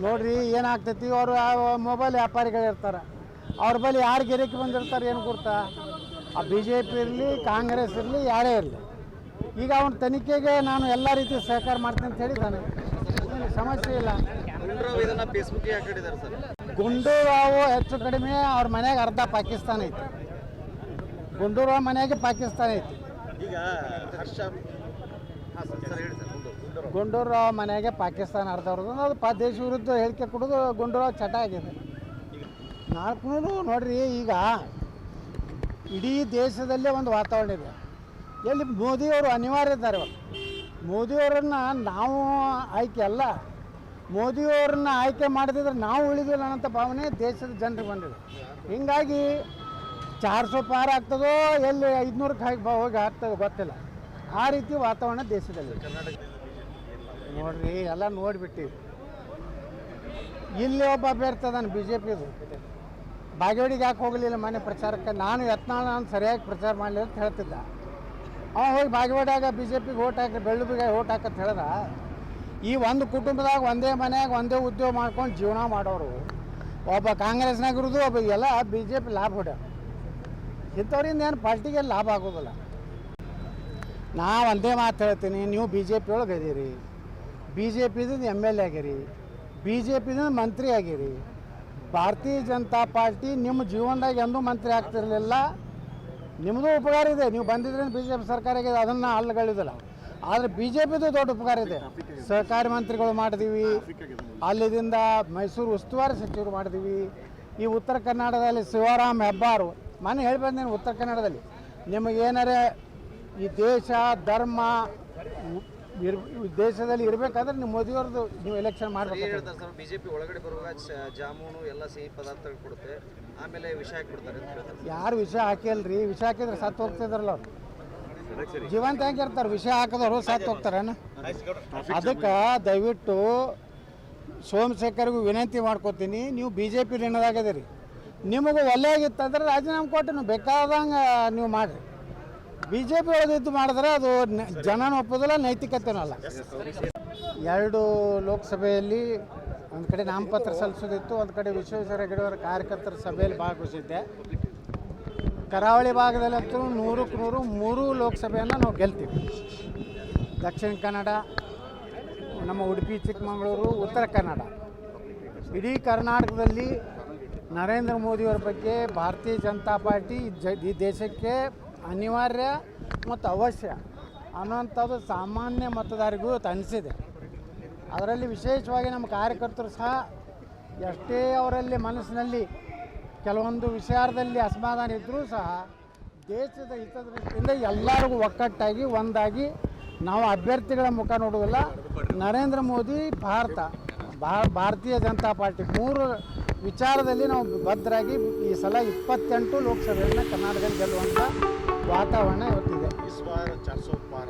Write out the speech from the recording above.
ನೋಡ್ರಿ ಏನಾಗ್ತೈತಿ, ಅವರು ಮೊಬೈಲ್ ವ್ಯಾಪಾರಿಗಳಿರ್ತಾರೆ, ಅವ್ರ ಬಳಿ ಯಾರು ಗಿರಾಕಿ ಬಂದಿರ್ತಾರೆ ಏನು ಗೊತ್ತಾ? ಆ ಬಿ ಜೆ ಪಿ ಇರಲಿ, ಕಾಂಗ್ರೆಸ್ ಇರಲಿ, ಯಾರೇ ಇರಲಿ. ಈಗ ಅವನ ತನಿಖೆಗೆ ನಾನು ಎಲ್ಲ ರೀತಿ ಸಹಕಾರ ಮಾಡ್ತೀನಿ ಅಂತ ಹೇಳಿದ್ದಾನೆ, ಏನು ಸಮಸ್ಯೆ ಇಲ್ಲ. ಗುಂಡೂರಾವು ಹೆಚ್ಚು ಕಡಿಮೆ ಅವ್ರ ಮನೆಯಾಗ ಅರ್ಧ ಪಾಕಿಸ್ತಾನ ಐತಿ. ಗುಂಡೂರಾವ್ ಮನೆಯಾಗೆ ಪಾಕಿಸ್ತಾನ ಐತಿ. ಈಗ ಗುಂಡೂರಾವ್ ಮನೆಯಾಗೆ ಪಾಕಿಸ್ತಾನ ಅರ್ಧ ಅವ್ರದ್ದು. ಅದು ದೇಶ ವಿರುದ್ಧ ಹೇಳಿಕೆ ಕೊಡೋದು ಗುಂಡೂರಾವ್ ಚಟ ಆಗಿದೆ. ನಾಲ್ಕು ನೋಡ್ರಿ, ಈಗ ಇಡೀ ದೇಶದಲ್ಲೇ ಒಂದು ವಾತಾವರಣ ಇದೆ. ಎಲ್ಲಿ ಮೋದಿಯವರು ಅನಿವಾರ್ಯ ಇದ್ದಾರೆ. ಮೋದಿಯವರನ್ನು ನಾವು ಆಯ್ಕೆ ಅಲ್ಲ, ಮೋದಿಯವರನ್ನ ಆಯ್ಕೆ ಮಾಡದಿದ್ರೆ ನಾವು ಉಳಿದಿಲ್ಲ ಅನ್ನೋಂಥ ಭಾವನೆ ದೇಶದ ಜನರಿಗೆ ಬಂದಿದೆ. ಹೀಗಾಗಿ 400 ಪಾರ್ ಆಗ್ತದೋ ಎಲ್ಲಿ 500ಕ್ಕೆ ಹೋಗಿ ಆಗ್ತದೋ ಗೊತ್ತಿಲ್ಲ. ಆ ರೀತಿ ವಾತಾವರಣ ದೇಶದಲ್ಲಿ ನೋಡ್ರಿ, ಎಲ್ಲ ನೋಡಿಬಿಟ್ಟಿವಿ. ಇಲ್ಲಿ ಒಬ್ಬ ಅಭ್ಯರ್ಥಿ ಅದಾನೆ ಬಿ ಜೆ ಪಿದು, ಬಾಗೇವಾಡಿಗೆ ಯಾಕೆ ಹೋಗಲಿಲ್ಲ ಮನೆ ಪ್ರಚಾರಕ್ಕೆ? ನಾನು ಯತ್ನಾಳ್ ನಾನು ಸರಿಯಾಗಿ ಪ್ರಚಾರ ಮಾಡಲಿಲ್ಲ ಅಂತ ಹೇಳ್ತಿದ್ದ. ಅವನು ಹೋಗಿ ಬಾಗೇವಾಡಿಯಾಗ ಬಿ ಜೆ ಪಿಗೆ ಓಟ್ ಹಾಕಿ ಬೆಳ್ಳುಬಿಗೆ ಓಟ್ ಹಾಕಂತ ಹೇಳಿದ. ಈ ಒಂದು ಕುಟುಂಬದಾಗ ಒಂದೇ ಮನೆಯಾಗ ಒಂದೇ ಉದ್ಯೋಗ ಮಾಡ್ಕೊಂಡು ಜೀವನ ಮಾಡೋರು, ಒಬ್ಬ ಕಾಂಗ್ರೆಸ್ನಾಗ ಇರೋದು, ಒಬ್ಬ ಎಲ್ಲ ಬಿ ಜೆ ಪಿ ಲಾಭ ಹೊಡ್ಯ. ಇಂಥವ್ರಿಂದ ಏನು ಪಾರ್ಟಿಗೆ ಲಾಭ ಆಗೋದಿಲ್ಲ. ನಾ ಒಂದೇ ಮಾತು ಹೇಳ್ತೀನಿ, ನೀವು ಬಿ ಜೆ ಪಿ ಒಳಗೆ ಅದೀರಿ, ಬಿ ಜೆ ಪಿದಿಂದ MLA ಆಗಿರಿ, ಬಿ ಜೆ ಪಿದಿಂದ ಮಂತ್ರಿ ಆಗಿರಿ. ಭಾರತೀಯ ಜನತಾ ಪಾರ್ಟಿ ನಿಮ್ಮ ಜೀವನದಾಗ ಎಂದೂ ಮಂತ್ರಿ ಆಗ್ತಿರಲಿಲ್ಲ. ನಿಮ್ಮದು ಉಪಕಾರ ಇದೆ, ನೀವು ಬಂದಿದ್ರೆ ಬಿ ಜೆ ಪಿ ಸರ್ಕಾರ ಆಗಿದೆ, ಅದನ್ನು ಅಲ್ಲಗಳಿದಿಲ್ಲ. ಆದರೆ ಬಿ ಜೆ ಪಿದು ದೊಡ್ಡ ಉಪಕಾರ ಇದೆ. ಸಹಕಾರಿ ಮಂತ್ರಿಗಳು ಮಾಡಿದೀವಿ, ಅಲ್ಲಿದಿಂದ ಮೈಸೂರು ಉಸ್ತುವಾರಿ ಸಚಿವರು ಮಾಡಿದೀವಿ. ಈ ಉತ್ತರ ಕನ್ನಡದಲ್ಲಿ ಶಿವರಾಮ್ ಹೆಬ್ಬಾರು ಮನೆ ಹೇಳಿ ಬಂದೇನೆ. ಉತ್ತರ ಕನ್ನಡದಲ್ಲಿ ನಿಮಗೇನಾರೆ ಈ ದೇಶ ಧರ್ಮ ದೇಶದಲ್ಲಿ ಇರಬೇಕಾದ್ರೆ ನೀವು ಮೋದಿಯವ್ರದ್ದು ನೀವು ಎಲೆಕ್ಷನ್ ಮಾಡಬೇಕು. ಬಿಜೆಪಿ ಒಳಗಡೆ ಬರುವಾಗ ಜಾಮೂನು ಎಲ್ಲ ಸಿಹಿ ಪದಾರ್ಥಗಳು ಕೊಡುತ್ತೆ, ಆಮೇಲೆ ವಿಷ ಹಾಕಿಬಿಡ್ತಾರೆ. ಯಾರು ವಿಷ ಹಾಕಿಲ್ರಿ? ವಿಷ ಹಾಕಿದ್ರೆ ಸತ್ತು ಹೋಗ್ತಿದ್ರಲ್ಲ ಅವ್ರು. ಜೀವಂತ ಹೆಂಗಿರ್ತಾರೆ? ವಿಷ ಹಾಕಿದವರು ಸತ್ತು ಹೋಗ್ತಾರೇನು? ಅದಕ್ಕೆ ದಯವಿಟ್ಟು ಸೋಮಶೇಖರ್ಗೂ ವಿನಂತಿ ಮಾಡ್ಕೋತೀನಿ, ನೀವು ಬಿ ಜೆ ಪಿ ಋಣದಾಗದಿರಿ. ನಿಮಗೆ ಒಳ್ಳೆಯಾಗಿತ್ತಂದ್ರೆ ರಾಜೀನಾಮೆ ಕೊಟ್ಟು ನೀವು ಬೇಕಾದಂಗೆ ನೀವು ಮಾಡಿರಿ. ಬಿ ಜೆ ಪಿ ಒಳಗಿದ್ದು ಮಾಡಿದ್ರೆ ಅದು ಜನನ ಒಪ್ಪೋದಿಲ್ಲ, ನೈತಿಕತೆನೂ ಅಲ್ಲ. 2 ಲೋಕಸಭೆಯಲ್ಲಿ ಒಂದು ಕಡೆ ನಾಮಪತ್ರ ಸಲ್ಲಿಸೋದಿತ್ತು, ಒಂದು ಕಡೆ ವಿಶ್ವೇಶ್ವರ ಹೆಗಡೆಯವರ ಕಾರ್ಯಕರ್ತರ ಸಭೆಯಲ್ಲಿ ಭಾಗವಹಿಸಿದ್ದೆ. ಕರಾವಳಿ ಭಾಗದಲ್ಲಂತೂ 100ಕ್ಕೆ 100 3 ಲೋಕಸಭೆಯನ್ನು ನಾವು ಗೆಲ್ತೀವಿ. ದಕ್ಷಿಣ ಕನ್ನಡ, ನಮ್ಮ ಉಡುಪಿ ಚಿಕ್ಕಮಗಳೂರು, ಉತ್ತರ ಕನ್ನಡ, ಇಡೀ ಕರ್ನಾಟಕದಲ್ಲಿ ನರೇಂದ್ರ ಮೋದಿಯವರ ಬಗ್ಗೆ ಭಾರತೀಯ ಜನತಾ ಪಾರ್ಟಿ ಈ ದೇಶಕ್ಕೆ ಅನಿವಾರ್ಯ ಮತ್ತು ಅವಶ್ಯ ಅನ್ನುವಂಥದ್ದು ಸಾಮಾನ್ಯ ಮತದಾರರಿಗೂ ಇವತ್ತು ಅನಿಸಿದೆ. ಅದರಲ್ಲಿ ವಿಶೇಷವಾಗಿ ನಮ್ಮ ಕಾರ್ಯಕರ್ತರು ಸಹ ಎಷ್ಟೇ ಅವರಲ್ಲಿ ಮನಸ್ಸಿನಲ್ಲಿ ಕೆಲವೊಂದು ವಿಚಾರದಲ್ಲಿ ಅಸಮಾಧಾನ ಇದ್ದರೂ ಸಹ ದೇಶದ ಹಿತದೃಷ್ಟಿಯಿಂದ ಎಲ್ಲರಿಗೂ ಒಕ್ಕಟ್ಟಾಗಿ ಒಂದಾಗಿ ನಾವು ಅಭ್ಯರ್ಥಿಗಳ ಮುಖ ನೋಡುವುದಿಲ್ಲ. ನರೇಂದ್ರ ಮೋದಿ, ಭಾರತೀಯ ಜನತಾ ಪಾರ್ಟಿ 3 ವಿಚಾರದಲ್ಲಿ ನಾವು ಭದ್ರಾಗಿ ಈ ಸಲ 28 ಲೋಕಸಭೆಯನ್ನು ಕರ್ನಾಟಕದಲ್ಲಿ ಗೆಲ್ಲುವಂಥ ವಾತಾವರಣ ಇವತ್ತಿದೆ. इस बार 400 पार